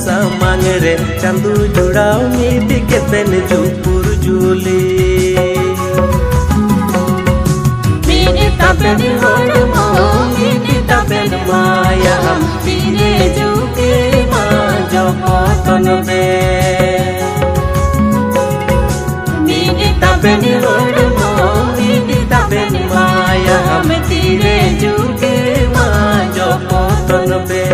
सामांग रे चांदू जुड़ाव मिद केतन जुपुर जुली mini तबेन होड़मो mini तबेन माया हम तीरे जुके माँ जो पोतन बे मिनी तबेन होड़मो मिनी तबेन माया हम तीरे जुके माँ जो पोतन बे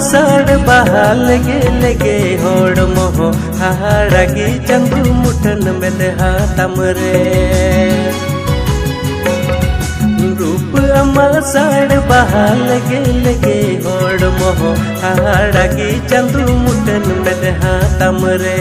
सड़ बहाल लगे लगे होड़ मोह हाड़गी चंदू मुठन में देहा तमरे रूप अमा सड़ बहाल लगे लगे होड़ मोह हाड़गी चंदू मुठन में देहा तमरे